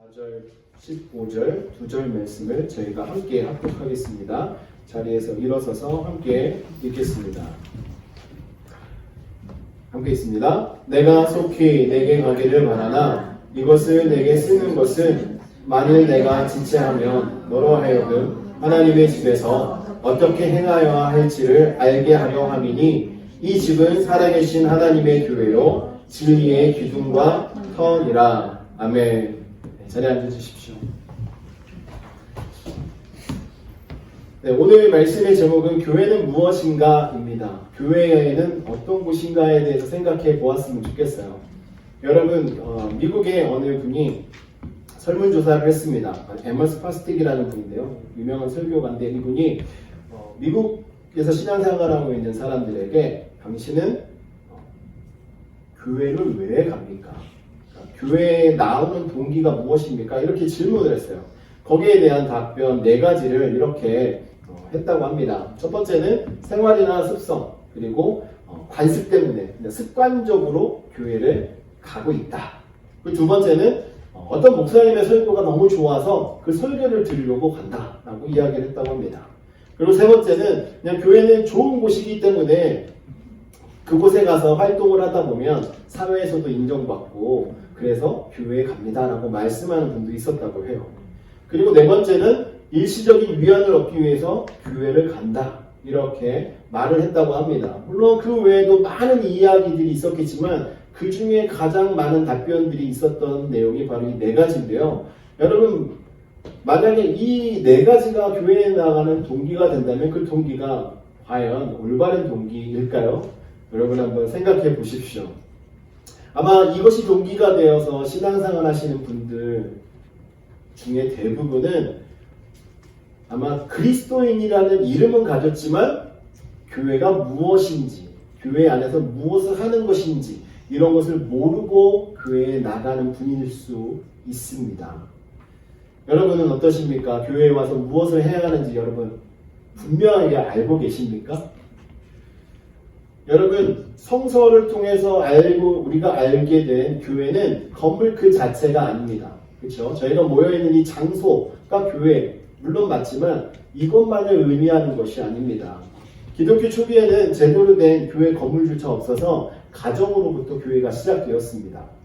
4절, 15절, 2절 말씀을 저희가 함께 합독하겠습니다. 자리에서 일어서서 함께 읽겠습니다. 함께 있습니다. 내가 속히 내게 가기를 바라나 이것을 내게 쓰는 것은 만일 내가 지체하면 너로 하여금 하나님의 집에서 어떻게 행하여야 할지를 알게 하려 함이니 이 집은 살아계신 하나님의 교회요 진리의 기둥과 터니라. 아멘. 자리에 앉아주십시오. 네, 오늘 말씀의 제목은 교회는 무엇인가입니다. 교회는 어떤 곳인가에 대해서 생각해 보았으면 좋겠어요. 여러분, 미국의 어느 분이 설문조사를 했습니다. 에머스 파스틱이라는 분인데요. 유명한 설교가인데 이분이 미국에서 신앙생활하고 있는 사람들에게 당신은 교회를 왜 갑니까? 교회에 나오는 동기가 무엇입니까? 이렇게 질문을 했어요. 거기에 대한 답변 4가지를 이렇게 했다고 합니다. 첫 번째는 생활이나 습성, 그리고 관습 때문에 습관적으로 교회를 가고 있다. 그리고 두 번째는 어떤 목사님의 설교가 너무 좋아서 그 설교를 들으려고 간다라고 이야기를 했다고 합니다. 그리고 세 번째는 그냥 교회는 좋은 곳이기 때문에 그곳에 가서 활동을 하다 보면 사회에서도 인정받고 그래서 교회에 갑니다라고 말씀하는 분도 있었다고 해요. 그리고 네 번째는 일시적인 위안을 얻기 위해서 교회를 간다 이렇게 말을 했다고 합니다. 물론 그 외에도 많은 이야기들이 있었겠지만 그 중에 가장 많은 답변들이 있었던 내용이 바로 이 4가지인데요. 여러분, 만약에 이 4가지가 교회에 나가는 동기가 된다면 그 동기가 과연 올바른 동기일까요? 여러분 한번 생각해 보십시오. 아마 이것이 동기가 되어서 신앙생활 하시는 분들 중에 대부분은 아마 그리스도인이라는 이름은 가졌지만 교회가 무엇인지, 교회 안에서 무엇을 하는 것인지 이런 것을 모르고 교회에 나가는 분일 수 있습니다. 여러분은 어떠십니까? 교회에 와서 무엇을 해야 하는지 여러분 분명하게 알고 계십니까? 여러분, 성서를 통해서 우리가 알게 된 교회는 건물 그 자체가 아닙니다. 그렇죠? 저희가 모여있는 이 장소가 교회, 물론 맞지만 이것만을 의미하는 것이 아닙니다. 기독교 초기에는 제대로 된 교회 건물조차 없어서 가정으로부터 교회가 시작되었습니다.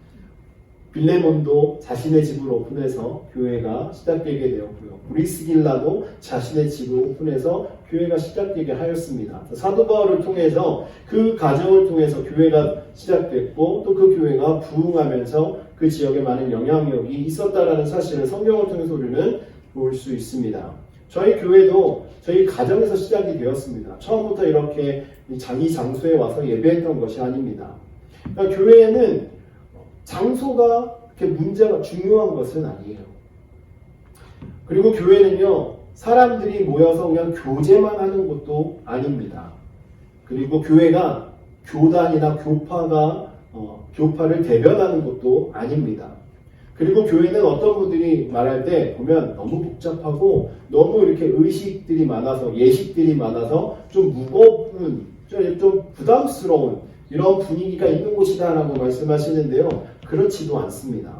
빌레몬도 자신의 집을 오픈해서 교회가 시작되게 되었고요. 브리스길라도 자신의 집을 오픈해서 교회가 시작되게 하였습니다. 사도 바울을 통해서 그 가정을 통해서 교회가 시작됐고 또 그 교회가 부흥하면서 그 지역에 많은 영향력이 있었다라는 사실을 성경을 통해서 우리는 볼 수 있습니다. 저희 교회도 저희 가정에서 시작이 되었습니다. 처음부터 이렇게 이 장소에 와서 예배했던 것이 아닙니다. 그러니까 교회에는 장소가 그렇게 문제가 중요한 것은 아니에요. 그리고 교회는요, 사람들이 모여서 그냥 교제만 하는 것도 아닙니다. 그리고 교회가 교단이나 교파를 대변하는 것도 아닙니다. 그리고 교회는 어떤 분들이 말할 때 보면 너무 복잡하고 너무 이렇게 의식들이 많아서 예식들이 많아서 좀 무거운, 좀 부담스러운 이런 분위기가 있는 곳이다라고 말씀하시는데요. 그렇지도 않습니다.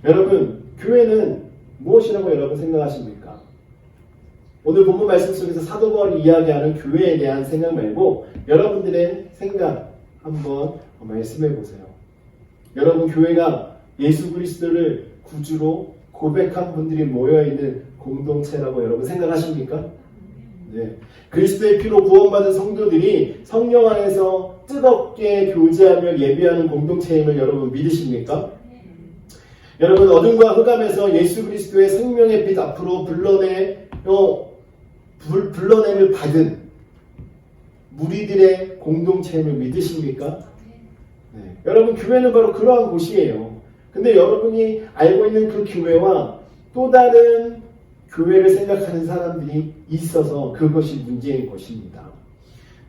여러분, 교회는 무엇이라고 여러분 생각하십니까? 오늘 본문 말씀 속에서 사도 바울이 이야기하는 교회에 대한 생각 말고 여러분들의 생각 한번 말씀해 보세요. 여러분, 교회가 예수 그리스도를 구주로 고백한 분들이 모여있는 공동체라고 여러분 생각하십니까? 네. 그리스도의 피로 구원받은 성도들이 성령 안에서 뜨겁게 교제하며 예배하는 공동체임을 여러분 믿으십니까? 여러분, 어둠과 흑암에서 예수 그리스도의 생명의 빛 앞으로 불러냄을 받은 무리들의 공동체임을 믿으십니까? 네. 여러분, 교회는 바로 그러한 곳이에요. 근데 여러분이 알고 있는 그 교회와 또 다른 교회를 생각하는 사람들이 있어서 그것이 문제인 것입니다.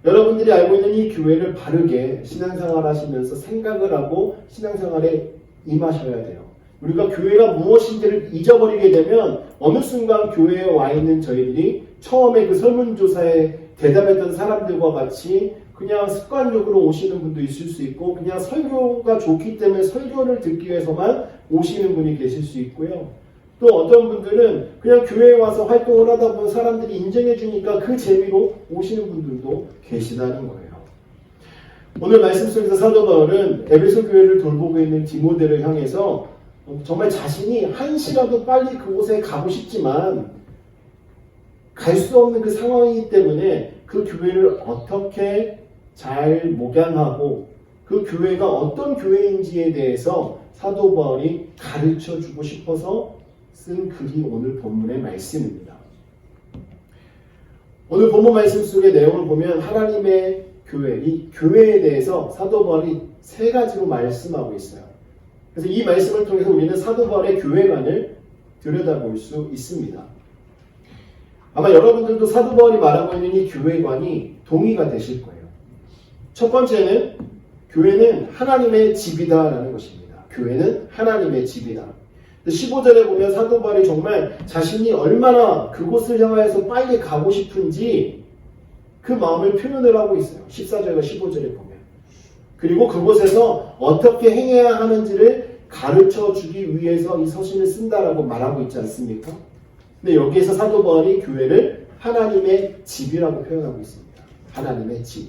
여러분들이 알고 있는 이 교회를 바르게 신앙생활 하시면서 생각을 하고 신앙생활에 임하셔야 돼요. 우리가 교회가 무엇인지를 잊어버리게 되면 어느 순간 교회에 와 있는 저희들이 처음에 그 설문조사에 대답했던 사람들과 같이 그냥 습관적으로 오시는 분도 있을 수 있고 그냥 설교가 좋기 때문에 설교를 듣기 위해서만 오시는 분이 계실 수 있고요. 또 어떤 분들은 그냥 교회에 와서 활동을 하다 보면 사람들이 인정해 주니까 그 재미로 오시는 분들도 계시다는 거예요. 오늘 말씀 속에서 사도 바울은 에베소 교회를 돌보고 있는 디모데를 향해서 정말 자신이 한시라도 빨리 그곳에 가고 싶지만 갈 수 없는 그 상황이기 때문에 그 교회를 어떻게 잘 목양하고 그 교회가 어떤 교회인지에 대해서 사도 바울이 가르쳐 주고 싶어서 쓴 글이 오늘 본문의 말씀입니다. 오늘 본문 말씀 속의 내용을 보면 하나님의 교회, 이 교회에 대해서 사도 바울이 세 가지로 말씀하고 있어요. 그래서 이 말씀을 통해서 우리는 사도 바울의 교회관을 들여다볼 수 있습니다. 아마 여러분들도 사도 바울이 말하고 있는 이 교회관이 동의가 되실 거예요. 첫 번째는 교회는 하나님의 집이다라는 것입니다. 교회는 하나님의 집이다. 15절에 보면 사도 바울이 정말 자신이 얼마나 그곳을 향하여서 빨리 가고 싶은지 그 마음을 표현을 하고 있어요. 14절과 15절에 보면. 그리고 그곳에서 어떻게 행해야 하는지를 가르쳐 주기 위해서 이 서신을 쓴다라고 말하고 있지 않습니까? 근데 여기에서 사도 바울이 교회를 하나님의 집이라고 표현하고 있습니다. 하나님의 집.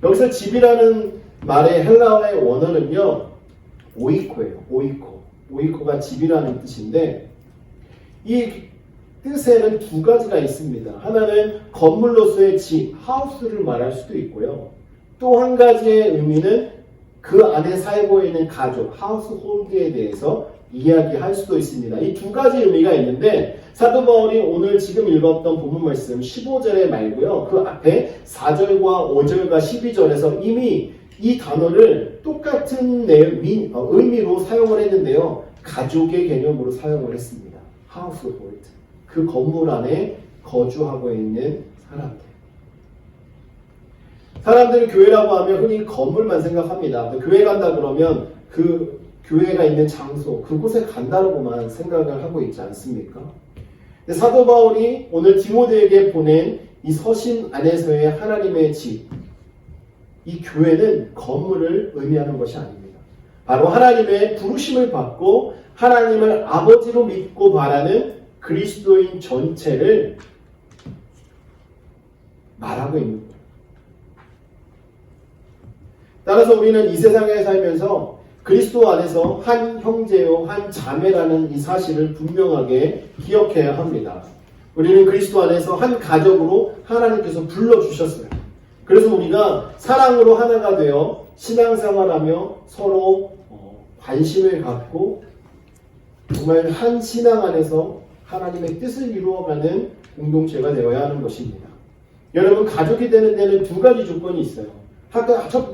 여기서 집이라는 말의 헬라어의 원어는요, 오이코예요. 오이코. 오이코가 집이라는 뜻인데 이 뜻에는 두 가지가 있습니다. 하나는 건물로서의 집, 하우스를 말할 수도 있고요. 또 한 가지의 의미는 그 안에 살고 있는 가족, 하우스홀드에 대해서 이야기할 수도 있습니다. 이 두 가지 의미가 있는데 사도 바울이 오늘 지금 읽었던 본문 말씀 15절에 말고요. 그 앞에 4절과 5절과 12절에서 이미 이 단어를 똑같은 의미로 사용을 했는데요. 가족의 개념으로 사용을 했습니다. 하우스홀드. 그 건물 안에 거주하고 있는 사람들. 사람들은 교회라고 하면 흔히 건물만 생각합니다. 교회 간다 그러면 그 교회가 있는 장소, 그곳에 간다고만 생각을 하고 있지 않습니까? 사도 바울이 오늘 디모데에게 보낸 이 서신 안에서의 하나님의 집, 이 교회는 건물을 의미하는 것이 아닙니다. 바로 하나님의 부르심을 받고 하나님을 아버지로 믿고 바라는 그리스도인 전체를 말하고 있는 거예요. 따라서 우리는 이 세상에 살면서 그리스도 안에서 한 형제요, 한 자매라는 이 사실을 분명하게 기억해야 합니다. 우리는 그리스도 안에서 한 가족으로 하나님께서 불러주셨어요. 그래서 우리가 사랑으로 하나가 되어 신앙생활하며 서로 관심을 갖고 정말 한 신앙 안에서 하나님의 뜻을 이루어가는 공동체가 되어야 하는 것입니다. 여러분, 가족이 되는 데는 두 가지 조건이 있어요. 첫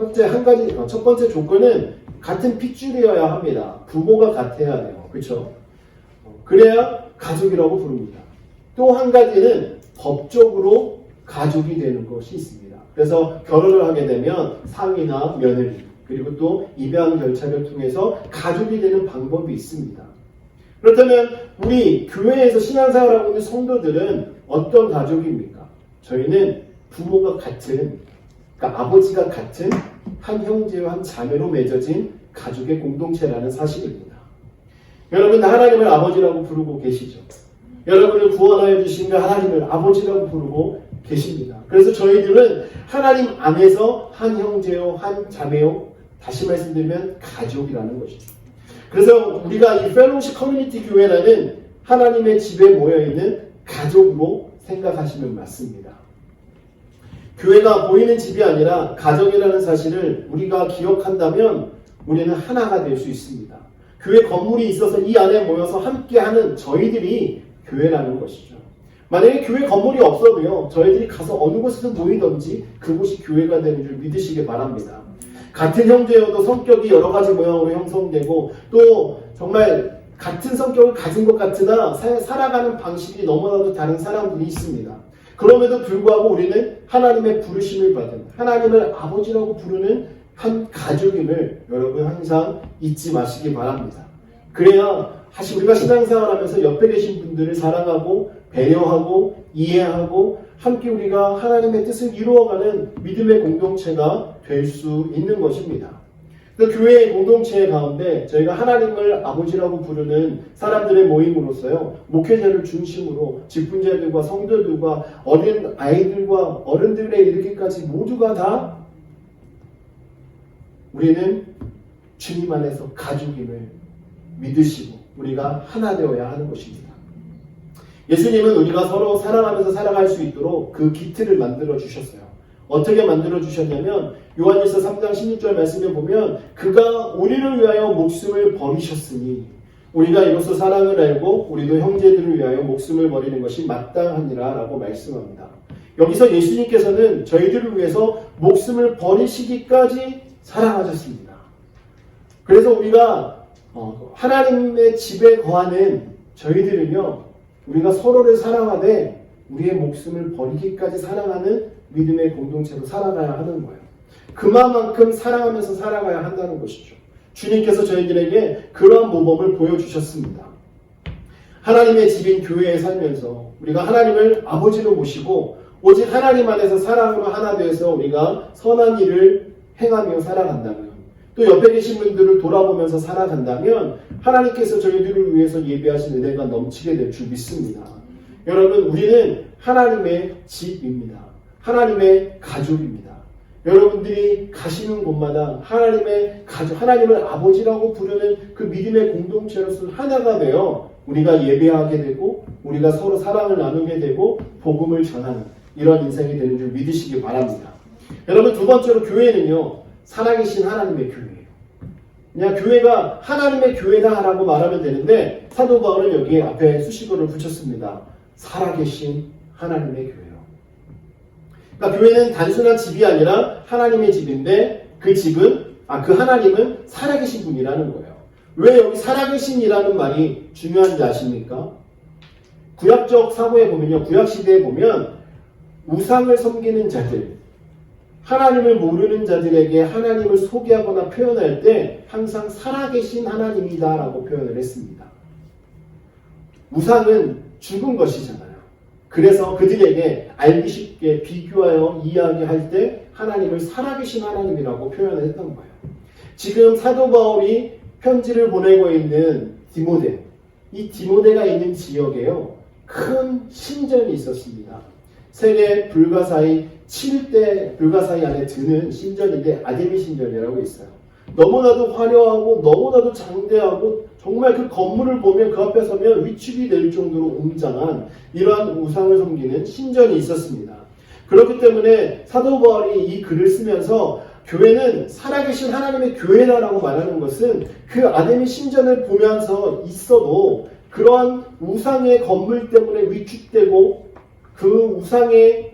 번째 조건은 같은 핏줄이어야 합니다. 부모가 같아야 돼요. 그렇죠? 그래야 가족이라고 부릅니다. 또 한 가지는 법적으로 가족이 되는 것이 있습니다. 그래서 결혼을 하게 되면 상이나 며느리, 그리고 또 입양 절차를 통해서 가족이 되는 방법이 있습니다. 그렇다면 우리 교회에서 신앙생활하고 있는 성도들은 어떤 가족입니까? 저희는 부모가 같은, 그러니까 아버지가 같은 한 형제와 한 자매로 맺어진 가족의 공동체라는 사실입니다. 여러분, 하나님을 아버지라고 부르고 계시죠? 여러분을 구원하여 주신 그 하나님을 아버지라고 부르고 계십니다. 그래서 저희들은 하나님 안에서 한 형제요, 한 자매요, 다시 말씀드리면 가족이라는 것이죠. 그래서 우리가 이 펠로우십 커뮤니티 교회라는 하나님의 집에 모여있는 가족으로 생각하시면 맞습니다. 교회가 보이는 집이 아니라 가정이라는 사실을 우리가 기억한다면 우리는 하나가 될 수 있습니다. 교회 건물이 있어서 이 안에 모여서 함께하는 저희들이 교회라는 것이죠. 만약에 교회 건물이 없어도요, 저희들이 가서 어느 곳에서 모이든지 그곳이 교회가 되는 줄 믿으시기 바랍니다. 같은 형제여도 성격이 여러 가지 모양으로 형성되고 또 정말 같은 성격을 가진 것 같으나 살아가는 방식이 너무나도 다른 사람들이 있습니다. 그럼에도 불구하고 우리는 하나님의 부르심을 받은, 하나님을 아버지라고 부르는 한 가족임을 여러분 항상 잊지 마시기 바랍니다. 그래야 우리가 신앙생활하면서 옆에 계신 분들을 사랑하고 배려하고 이해하고 함께 우리가 하나님의 뜻을 이루어가는 믿음의 공동체가 될 수 있는 것입니다. 그 교회의 공동체 가운데 저희가 하나님을 아버지라고 부르는 사람들의 모임으로서요, 목회자를 중심으로 직분자들과 성도들과 어린 아이들과 어른들에 이르기까지 모두가 다 우리는 주님 안에서 가족임을 믿으시고 우리가 하나 되어야 하는 것입니다. 예수님은 우리가 서로 사랑하면서 살아갈 수 있도록 그 기틀을 만들어 주셨어요. 어떻게 만들어 주셨냐면 요한일서 3장 16절 말씀에 보면 그가 우리를 위하여 목숨을 버리셨으니 우리가 이로써 사랑을 알고 우리도 형제들을 위하여 목숨을 버리는 것이 마땅하니라 라고 말씀합니다. 여기서 예수님께서는 저희들을 위해서 목숨을 버리시기까지 사랑하셨습니다. 그래서 우리가 하나님의 집에 거하는 저희들은요, 우리가 서로를 사랑하되 우리의 목숨을 버리기까지 사랑하는 믿음의 공동체로 살아가야 하는 거예요. 그만큼 사랑하면서 살아가야 한다는 것이죠. 주님께서 저희들에게 그러한 모범을 보여주셨습니다. 하나님의 집인 교회에 살면서 우리가 하나님을 아버지로 모시고 오직 하나님 안에서 사랑으로 하나 되어서 우리가 선한 일을 행하며 살아간다면, 또 옆에 계신 분들을 돌아보면서 살아간다면 하나님께서 저희들을 위해서 예비하신 은혜가 넘치게 될 줄 믿습니다. 여러분, 우리는 하나님의 집입니다. 하나님의 가족입니다. 여러분들이 가시는 곳마다 하나님의 가족, 하나님을 아버지라고 부르는 그 믿음의 공동체로서 하나가 되어 우리가 예배하게 되고 우리가 서로 사랑을 나누게 되고 복음을 전하는 이런 인생이 되는 줄 믿으시기 바랍니다. 여러분, 두 번째로 교회는요, 살아계신 하나님의 교회예요. 그냥 교회가 하나님의 교회다라고 말하면 되는데 사도 바울은 여기에 앞에 수식어를 붙였습니다. 살아계신 하나님의 교회요. 그러니까 교회는 단순한 집이 아니라 하나님의 집인데 그 집은, 그 하나님은 살아계신 분이라는 거예요. 왜 여기 살아계신이라는 말이 중요한지 아십니까? 구약적 사고에 보면요, 구약시대에 보면 우상을 섬기는 자들, 하나님을 모르는 자들에게 하나님을 소개하거나 표현할 때 항상 살아계신 하나님이다 라고 표현을 했습니다. 우상은 죽은 것이잖아요. 그래서 그들에게 알기 쉽게 비교하여 이야기할 때 하나님을 살아계신 하나님이라고 표현을 했던 거예요. 지금 사도 바울이 편지를 보내고 있는 디모데, 이 디모데가 있는 지역에요, 큰 신전이 있었습니다. 세계 불가사의 7대 불가사의 안에 드는 신전인데 아데미 신전이라고 있어요. 너무나도 화려하고 너무나도 장대하고 정말 그 건물을 보면 그 앞에 서면 위축이 될 정도로 웅장한 이러한 우상을 섬기는 신전이 있었습니다. 그렇기 때문에 사도 바울이 이 글을 쓰면서 교회는 살아계신 하나님의 교회다라고 말하는 것은 그 아데미 신전을 보면서 있어도 그러한 우상의 건물 때문에 위축되고 그 우상의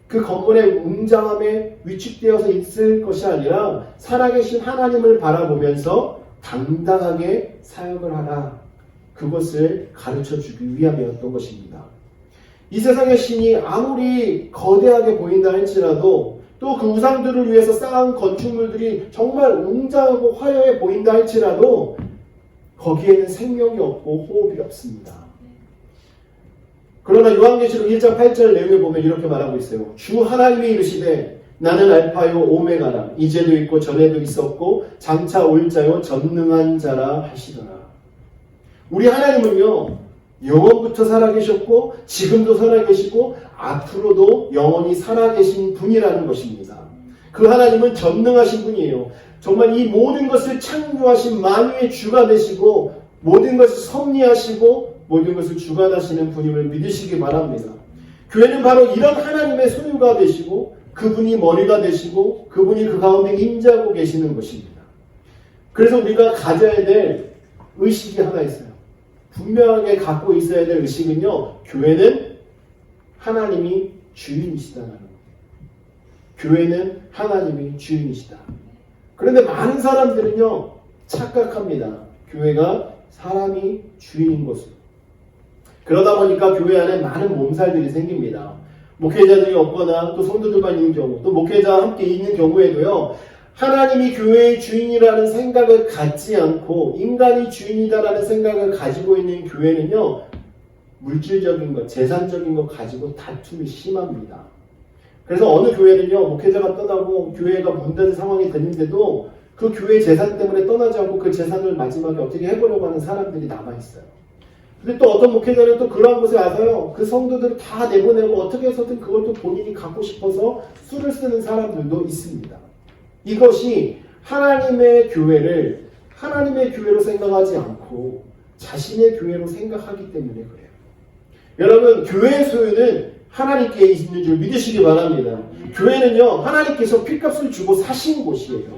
그 건물의 웅장함에 위축되어서 있을 것이 아니라 살아계신 하나님을 바라보면서 당당하게 사역을 하라, 그것을 가르쳐주기 위함이었던 것입니다. 이 세상의 신이 아무리 거대하게 보인다 할지라도 또 그 우상들을 위해서 쌓은 건축물들이 정말 웅장하고 화려해 보인다 할지라도 거기에는 생명이 없고 호흡이 없습니다. 그러나 요한계시록 1장 8절 내용에 보면 이렇게 말하고 있어요. 주 하나님이 이르시되 나는 알파요 오메가라, 이제도 있고 전에도 있었고 장차 올 자요 전능한 자라 하시더라. 우리 하나님은요, 영원부터 살아계셨고 지금도 살아계시고 앞으로도 영원히 살아계신 분이라는 것입니다. 그 하나님은 전능하신 분이에요. 정말 이 모든 것을 창조하신 만유의 주가 되시고 모든 것을 섭리하시고 모든 것을 주관하시는 분임을 믿으시기 바랍니다. 교회는 바로 이런 하나님의 소유가 되시고 그분이 머리가 되시고 그분이 그 가운데 임재하고 계시는 것입니다. 그래서 우리가 가져야 될 의식이 하나 있어요. 분명하게 갖고 있어야 될 의식은요, 교회는 하나님이 주인이시다라는 거예요. 교회는 하나님이 주인이시다. 그런데 많은 사람들은요, 착각합니다. 교회가 사람이 주인인 것으로. 그러다 보니까 교회 안에 많은 몸살들이 생깁니다. 목회자들이 없거나 또 성도들만 있는 경우, 또 목회자와 함께 있는 경우에도요, 하나님이 교회의 주인이라는 생각을 갖지 않고 인간이 주인이다라는 생각을 가지고 있는 교회는요, 물질적인 것, 재산적인 것 가지고 다툼이 심합니다. 그래서 어느 교회는요, 목회자가 떠나고 교회가 문 닫은 상황이 됐는데도 그 교회 재산 때문에 떠나지 않고 그 재산을 마지막에 어떻게 해보려고 하는 사람들이 남아있어요. 근데 또 어떤 목회자는 또 그러한 곳에 와서요, 그 성도들을 다 내보내고 어떻게 해서든 그걸 또 본인이 갖고 싶어서 수를 쓰는 사람들도 있습니다. 이것이 하나님의 교회를 하나님의 교회로 생각하지 않고 자신의 교회로 생각하기 때문에 그래요. 여러분, 교회의 소유는 하나님께 있는 줄 믿으시기 바랍니다. 교회는요, 하나님께서 핏값을 주고 사신 곳이에요.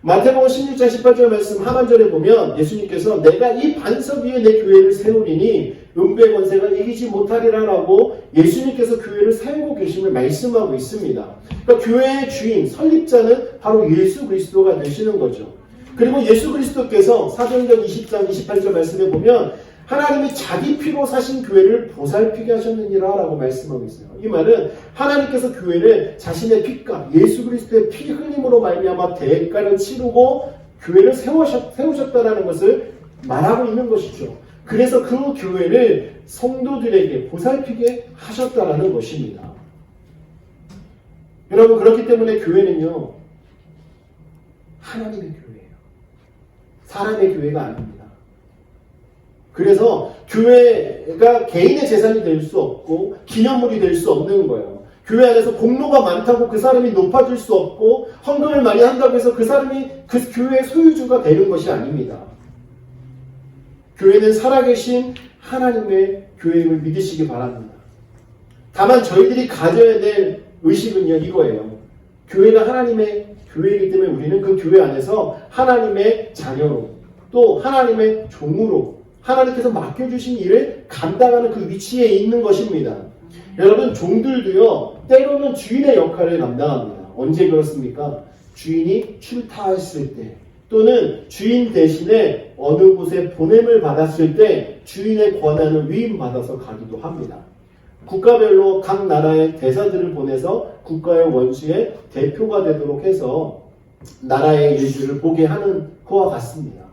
마태복음 16장 18절 말씀 하반절에 보면 예수님께서 내가 이 반석 위에 내 교회를 세우리니 음부의 권세가 이기지 못하리라 라고 예수님께서 교회를 세우고 계심을 말씀하고 있습니다. 그러니까 교회의 주인, 설립자는 바로 예수 그리스도가 되시는 거죠. 그리고 예수 그리스도께서 사도행전 20장 28절 말씀에 보면 하나님이 자기 피로 사신 교회를 보살피게 하셨느니라 라고 말씀하고 있어요. 이 말은 하나님께서 교회를 자신의 피값, 예수 그리스도의 피 흘림으로 말미암아 대가를 치르고 교회를 세우셨다라는 것을 말하고 있는 것이죠. 그래서 그 교회를 성도들에게 보살피게 하셨다라는 것입니다. 여러분, 그렇기 때문에 교회는요, 하나님의 교회예요. 사람의 교회가 아닙니다. 그래서 교회가 개인의 재산이 될 수 없고 기념물이 될 수 없는 거예요. 교회 안에서 공로가 많다고 그 사람이 높아질 수 없고 헌금을 많이 한다고 해서 그 사람이 그 교회의 소유주가 되는 것이 아닙니다. 교회는 살아계신 하나님의 교회임을 믿으시기 바랍니다. 다만 저희들이 가져야 될 의식은요, 이거예요. 교회가 하나님의 교회이기 때문에 우리는 그 교회 안에서 하나님의 자녀로 또 하나님의 종으로 하나님께서 맡겨주신 일을 감당하는 그 위치에 있는 것입니다. 여러분, 종들도요, 때로는 주인의 역할을 감당합니다. 언제 그렇습니까? 주인이 출타했을 때, 또는 주인 대신에 어느 곳에 보냄을 받았을 때 주인의 권한을 위임받아서 가기도 합니다. 국가별로 각 나라의 대사들을 보내서 국가의 원수의 대표가 되도록 해서 나라의 일들을 보게 하는 것과 같습니다.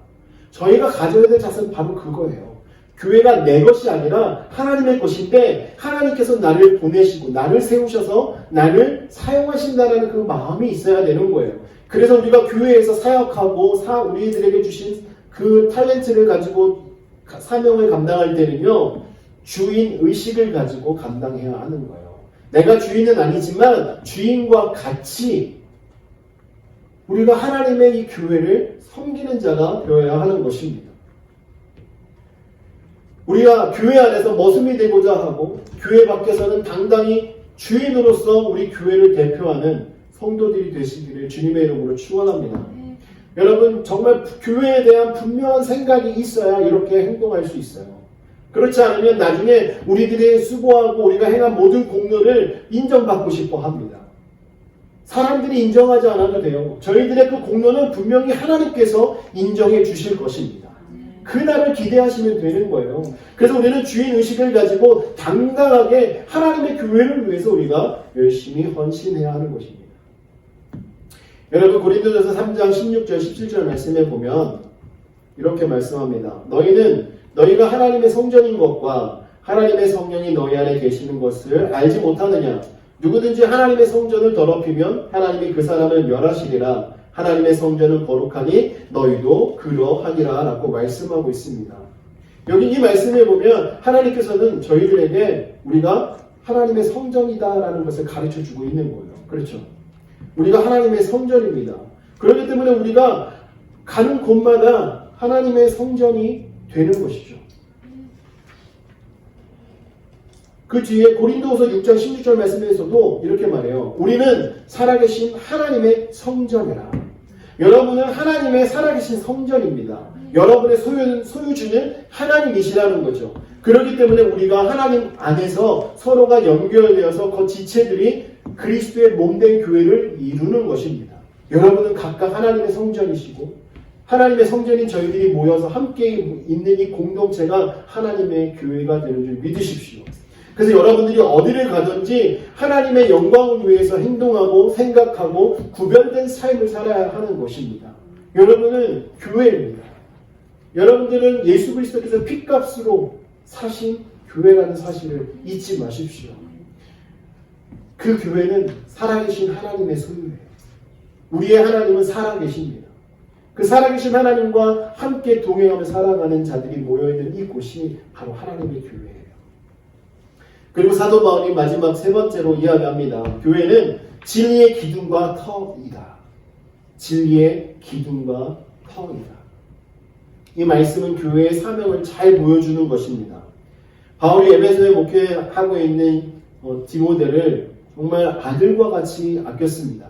저희가 가져야 될 자세는 바로 그거예요. 교회가 내 것이 아니라 하나님의 것인데 하나님께서 나를 보내시고 나를 세우셔서 나를 사용하신다는 그 마음이 있어야 되는 거예요. 그래서 우리가 교회에서 사역하고 우리들에게 주신 그 탤런트를 가지고 사명을 감당할 때는요, 주인 의식을 가지고 감당해야 하는 거예요. 내가 주인은 아니지만 주인과 같이 우리가 하나님의 이 교회를 섬기는 자가 되어야 하는 것입니다. 우리가 교회 안에서 머슴이 되고자 하고 교회 밖에서는 당당히 주인으로서 우리 교회를 대표하는 성도들이 되시기를 주님의 이름으로 축원합니다. 여러분, 정말 교회에 대한 분명한 생각이 있어야 이렇게 행동할 수 있어요. 그렇지 않으면 나중에 우리들이 수고하고 우리가 행한 모든 공로를 인정받고 싶어 합니다. 사람들이 인정하지 않아도 돼요. 저희들의 그 공로는 분명히 하나님께서 인정해 주실 것입니다. 그날을 기대하시면 되는 거예요. 그래서 우리는 주인의식을 가지고 당당하게 하나님의 교회를 위해서 우리가 열심히 헌신해야 하는 것입니다. 여러분, 고린도전서 3장 16절 17절 말씀에 보면 이렇게 말씀합니다. 너희가 하나님의 성전인 것과 하나님의 성령이 너희 안에 계시는 것을 알지 못하느냐? 누구든지 하나님의 성전을 더럽히면 하나님이 그 사람을 멸하시리라. 하나님의 성전은 거룩하니 너희도 그러하니라 라고 말씀하고 있습니다. 여기 이 말씀에 보면 하나님께서는 저희들에게 우리가 하나님의 성전이다 라는 것을 가르쳐주고 있는 거예요. 그렇죠? 우리가 하나님의 성전입니다. 그렇기 때문에 우리가 가는 곳마다 하나님의 성전이 되는 것이죠. 그 뒤에 고린도후서 6장 16절 말씀에서도 이렇게 말해요. 우리는 살아계신 하나님의 성전이라. 여러분은 하나님의 살아계신 성전입니다. 여러분의 소유주는 하나님이시라는 거죠. 그렇기 때문에 우리가 하나님 안에서 서로가 연결되어서 그 지체들이 그리스도의 몸된 교회를 이루는 것입니다. 여러분은 각각 하나님의 성전이시고 하나님의 성전인 저희들이 모여서 함께 있는 이 공동체가 하나님의 교회가 되는 줄 믿으십시오. 그래서 여러분들이 어디를 가든지 하나님의 영광을 위해서 행동하고 생각하고 구별된 삶을 살아야 하는 것입니다. 여러분은 교회입니다. 여러분들은 예수 그리스도께서 핏값으로 사신 교회라는 사실을 잊지 마십시오. 그 교회는 살아계신 하나님의 소유예요. 우리의 하나님은 살아계십니다. 그 살아계신 하나님과 함께 동행하며 살아가는 자들이 모여있는 이곳이 바로 하나님의 교회예요. 그리고 사도 바울이 마지막 세 번째로 이야기합니다. 교회는 진리의 기둥과 터이다. 진리의 기둥과 터이다. 이 말씀은 교회의 사명을 잘 보여주는 것입니다. 바울이 에베소에 목회하고 있는 디모데를 정말 아들과 같이 아꼈습니다.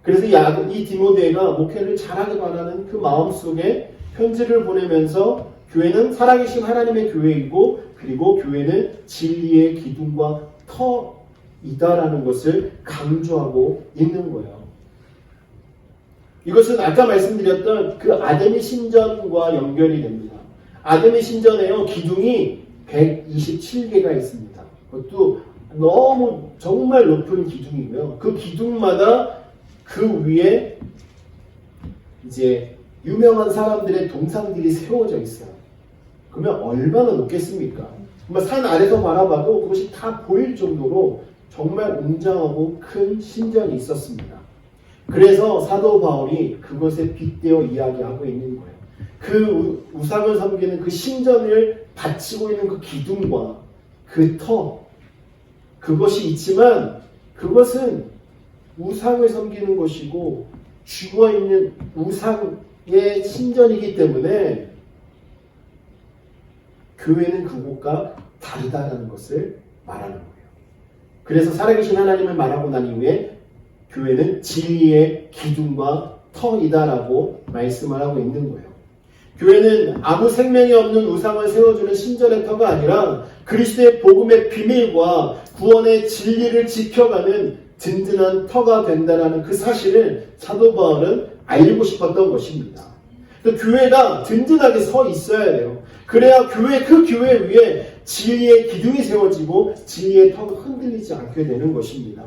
그래서 이 디모데가 목회를 잘하게 바라는 그 마음속에 편지를 보내면서 교회는 살아계신 하나님의 교회이고 그리고 교회는 진리의 기둥과 터이다라는 것을 강조하고 있는 거예요. 이것은 아까 말씀드렸던 그 아데미 신전과 연결이 됩니다. 아데미 신전에요, 기둥이 127개가 있습니다. 그것도 너무 정말 높은 기둥이고요. 그 기둥마다 그 위에 이제 유명한 사람들의 동상들이 세워져 있어요. 그러면 얼마나 높겠습니까? 정말 산 아래서 바라봐도 그것이 다 보일 정도로 정말 웅장하고 큰 신전이 있었습니다. 그래서 사도 바울이 그것에 빗대어 이야기하고 있는 거예요. 그 우상을 섬기는 그 신전을 바치고 있는 그 기둥과 그 터, 그것이 있지만 그것은 우상을 섬기는 것이고 죽어있는 우상의 신전이기 때문에 교회는 그곳과 다르다는 것을 말하는 거예요. 그래서 살아계신 하나님을 말하고 난 이후에 교회는 진리의 기둥과 터이다라고 말씀을 하고 있는 거예요. 교회는 아무 생명이 없는 우상을 세워주는 신전의 터가 아니라 그리스도의 복음의 비밀과 구원의 진리를 지켜가는 든든한 터가 된다는 그 사실을 사도 바울은 알고 싶었던 것입니다. 교회가 든든하게 서 있어야 돼요. 그래야 그 교회 위에 진리의 기둥이 세워지고 진리의 터가 흔들리지 않게 되는 것입니다.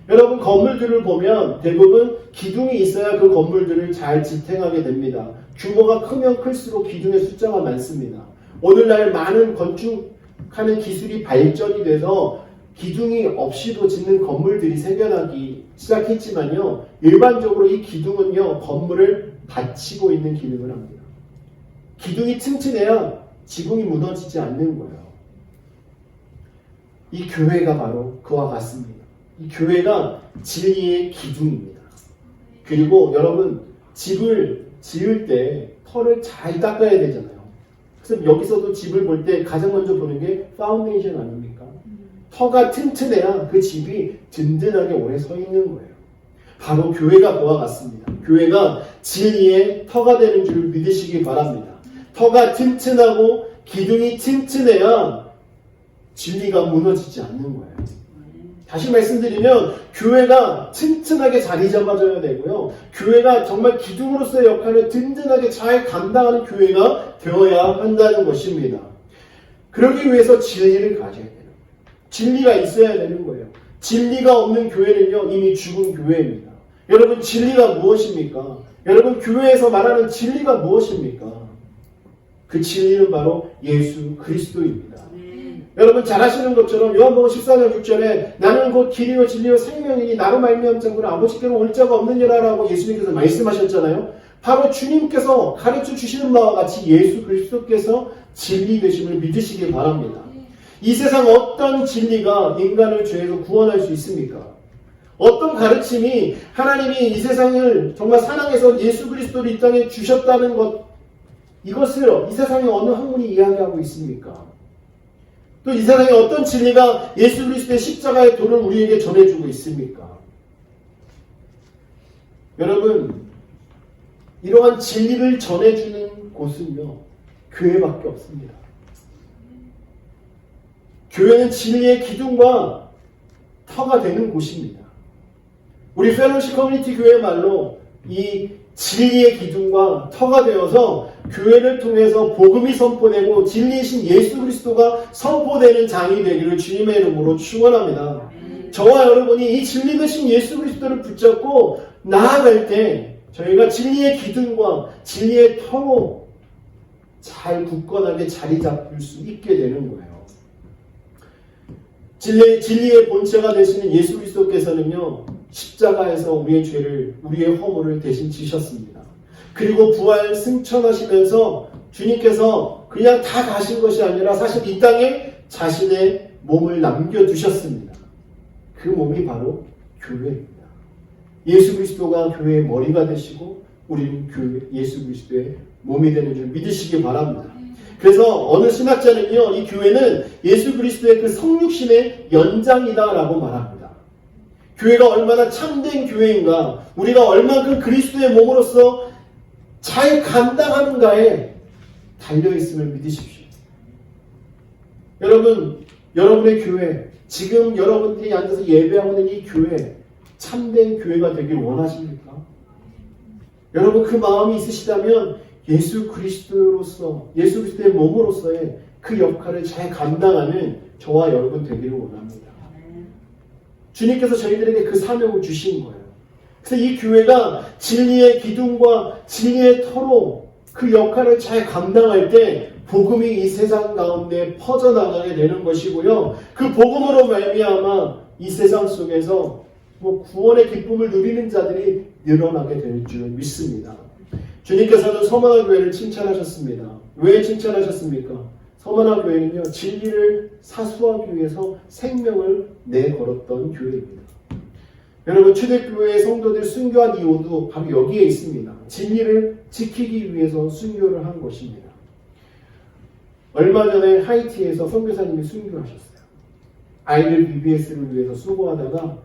여러분, 건물들을 보면 대부분 기둥이 있어야 그 건물들을 잘 지탱하게 됩니다. 규모가 크면 클수록 기둥의 숫자가 많습니다. 오늘날 많은 건축하는 기술이 발전이 돼서 기둥이 없이도 짓는 건물들이 생겨나기 시작했지만요, 일반적으로 이 기둥은요, 건물을 받치고 있는 기능을 합니다. 기둥이 튼튼해야 지붕이 무너지지 않는 거예요. 이 교회가 바로 그와 같습니다. 이 교회가 진리의 기둥입니다. 그리고 여러분, 집을 지을 때 터를 잘 닦아야 되잖아요. 그래서 여기서도 집을 볼 때 가장 먼저 보는 게 파운데이션 아닙니까? 터가 튼튼해야 그 집이 든든하게 오래 서 있는 거예요. 바로 교회가 그와 같습니다. 교회가 진리의 터가 되는 줄 믿으시기 바랍니다. 터가 튼튼하고 기둥이 튼튼해야 진리가 무너지지 않는 거예요. 다시 말씀드리면 교회가 튼튼하게 자리 잡아줘야 되고요. 교회가 정말 기둥으로서의 역할을 든든하게 잘 감당하는 교회가 되어야 한다는 것입니다. 그러기 위해서 진리를 가져야 돼요. 진리가 있어야 되는 거예요. 진리가 없는 교회는요, 이미 죽은 교회입니다. 여러분, 진리가 무엇입니까? 여러분, 교회에서 말하는 진리가 무엇입니까? 그 진리는 바로 예수 그리스도입니다. 여러분 잘 아시는 것처럼 요한복음 14장 6절에 나는 곧 길이요 진리요 생명이니 나로 말미암지 않고는 아버지께로 올 자가 없느니라라고 예수님께서 말씀하셨잖아요. 바로 주님께서 가르쳐 주시는 바와 같이 예수 그리스도께서 진리 되심을 믿으시기 바랍니다. 이 세상 어떤 진리가 인간을 죄에서 구원할 수 있습니까? 어떤 가르침이 하나님이 이 세상을 정말 사랑해서 예수 그리스도를 이 땅에 주셨다는 것, 이것을 이 세상의 어느 학문이 이야기하고 있습니까? 또 이 세상에 어떤 진리가 예수 그리스도의 십자가의 도를 우리에게 전해주고 있습니까? 여러분, 이러한 진리를 전해주는 곳은요, 교회밖에 없습니다. 교회는 진리의 기둥과 터가 되는 곳입니다. 우리 펠로십 커뮤니티 교회 말로 이 진리의 기둥과 터가 되어서 교회를 통해서 복음이 선포되고 진리이신 예수 그리스도가 선포되는 장이 되기를 주님의 이름으로 축원합니다. 저와 여러분이 이 진리 되신 예수 그리스도를 붙잡고 나아갈 때 저희가 진리의 기둥과 진리의 터로 잘 굳건하게 자리 잡을 수 있게 되는 거예요. 진리의 본체가 되시는 예수 그리스도께서는요, 십자가에서 우리의 죄를, 우리의 허물을 대신 지셨습니다. 그리고 부활 승천하시면서 주님께서 그냥 다 가신 것이 아니라 사실 이 땅에 자신의 몸을 남겨두셨습니다. 그 몸이 바로 교회입니다. 예수 그리스도가 교회의 머리가 되시고 우리는 예수 그리스도의 몸이 되는 줄 믿으시기 바랍니다. 그래서 어느 신학자는요, 이 교회는 예수 그리스도의 그 성육신의 연장이다라고 말합니다. 교회가 얼마나 참된 교회인가, 우리가 얼마큼 그리스도의 몸으로서 잘 감당하는가에 달려있음을 믿으십시오. 여러분, 여러분의 교회, 지금 여러분들이 앉아서 예배하고 있는 이 교회, 참된 교회가 되길 원하십니까? 여러분, 그 마음이 있으시다면 예수 그리스도로서, 예수 그리스도의 몸으로서의 그 역할을 잘 감당하는 저와 여러분 되기를 원합니다. 주님께서 저희들에게 그 사명을 주신 거예요. 그래서 이 교회가 진리의 기둥과 진리의 터로 그 역할을 잘 감당할 때 복음이 이 세상 가운데 퍼져나가게 되는 것이고요. 그 복음으로 말미암아 이 세상 속에서 구원의 기쁨을 누리는 자들이 늘어나게 될 줄 믿습니다. 주님께서는 서머나 교회를 칭찬하셨습니다. 왜 칭찬하셨습니까? 서머나 교회는요, 진리를 사수하기 위해서 생명을 내걸었던 교회입니다. 여러분, 초대교회의 성도들 순교한 이유도 바로 여기에 있습니다. 진리를 지키기 위해서 순교를 한 것입니다. 얼마 전에 하이티에서 선교사님이 순교하셨어요. 아이들 BBS를 위해서 수고하다가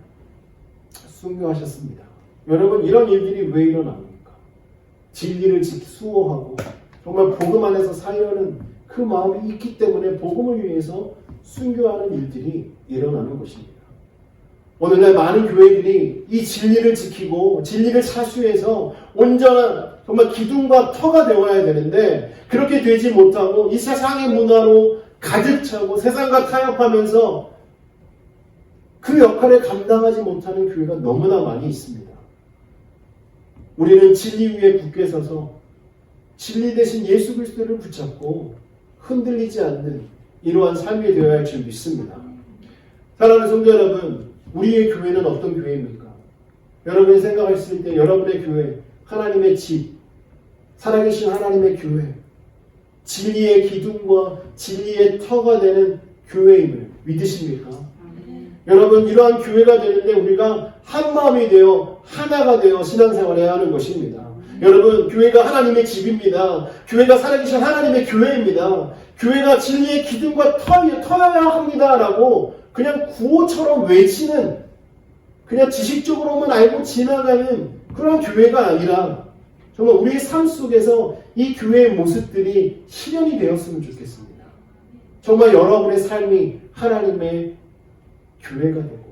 순교하셨습니다. 여러분, 이런 일들이 왜 일어납니까? 진리를 수호하고 정말 복음 안에서 살려는 그 마음이 있기 때문에 복음을 위해서 순교하는 일들이 일어나는 것입니다. 오늘날 많은 교회들이 이 진리를 지키고 진리를 사수해서 온전한 정말 기둥과 터가 되어야 되는데 그렇게 되지 못하고 이 세상의 문화로 가득 차고 세상과 타협하면서 그 역할을 감당하지 못하는 교회가 너무나 많이 있습니다. 우리는 진리 위에 굳게 서서 진리 대신 예수 그리스도를 붙잡고 흔들리지 않는 이러한 삶이 되어야 할 줄 믿습니다. 사랑하는 성도 여러분, 우리의 교회는 어떤 교회입니까? 여러분이 생각하실 때 여러분의 교회, 하나님의 집, 살아계신 하나님의 교회, 진리의 기둥과 진리의 터가 되는 교회임을 믿으십니까? 여러분, 이러한 교회가 되는데 우리가 한 마음이 되어 하나가 되어 신앙생활해야 하는 것입니다. 여러분, 교회가 하나님의 집입니다. 교회가 살아계신 하나님의 교회입니다. 교회가 진리의 기둥과 터여야 합니다라고 그냥 구호처럼 외치는, 그냥 지식적으로만 알고 지나가는 그런 교회가 아니라 정말 우리의 삶 속에서 이 교회의 모습들이 실현이 되었으면 좋겠습니다. 정말 여러분의 삶이 하나님의 교회가 되고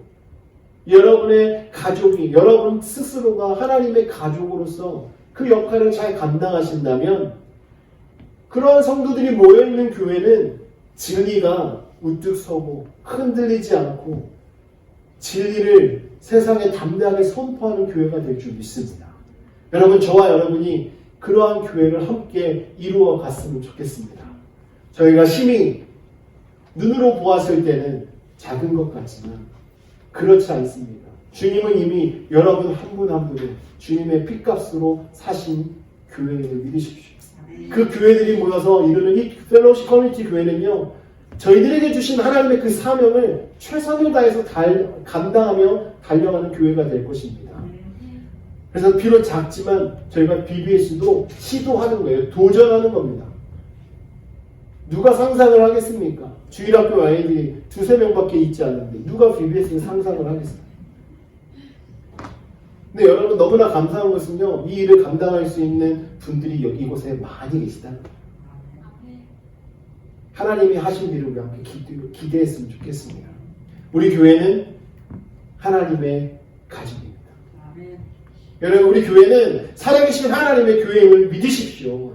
여러분의 가족이, 여러분 스스로가 하나님의 가족으로서 그 역할을 잘 감당하신다면 그러한 성도들이 모여있는 교회는 진리가 우뚝 서고 흔들리지 않고 진리를 세상에 담대하게 선포하는 교회가 될 줄 믿습니다. 여러분, 저와 여러분이 그러한 교회를 함께 이루어 갔으면 좋겠습니다. 저희가 심히 눈으로 보았을 때는 작은 것 같지만 그렇지 않습니다. 주님은 이미 여러분 한 분 한 분을 주님의 핏값으로 사신 교회를 믿으십시오. 그 교회들이 모여서 이루는 이 펠로우십 커뮤니티 교회는요, 저희들에게 주신 하나님의 그 사명을 최선을 다해서 감당하며 달려가는 교회가 될 것입니다. 그래서 비록 작지만 저희가 BBS도 시도하는 거예요. 도전하는 겁니다. 누가 상상을 하겠습니까? 주일학교 아이들이 2-3명밖에 있지 않는데 누가 BBS를 상상을 하겠어요? 근데 여러분, 너무나 감사한 것은요, 이 일을 감당할 수 있는 분들이 여기 이곳에 많이 계시다는 거예요. 하나님이 하신 일을 우리 함께 기대했으면 좋겠습니다. 우리 교회는 하나님의 가족입니다. 여러분, 우리 교회는 살아계신 하나님의 교회임을 믿으십시오.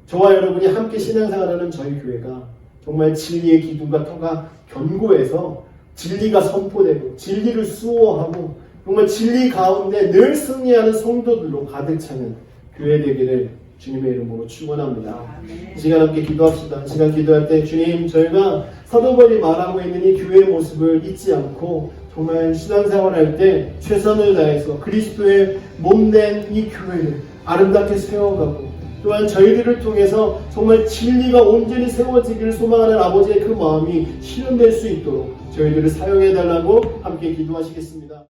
저와 여러분이 함께 신앙생활하는 저희 교회가 정말 진리의 기둥과 터가 견고해서 진리가 선포되고 진리를 수호하고 정말 진리 가운데 늘 승리하는 성도들로 가득 차는 교회 되기를 주님의 이름으로 축원합니다. 이 시간 함께 기도합시다. 이 시간 기도할 때 주님, 저희가 사도벌이 말하고 있는 이 교회의 모습을 잊지 않고 정말 신앙생활할 때 최선을 다해서 그리스도의 몸된 이 교회를 아름답게 세워가고, 또한 저희들을 통해서 정말 진리가 온전히 세워지기를 소망하는 아버지의 그 마음이 실현될 수 있도록 저희들을 사용해달라고 함께 기도하시겠습니다.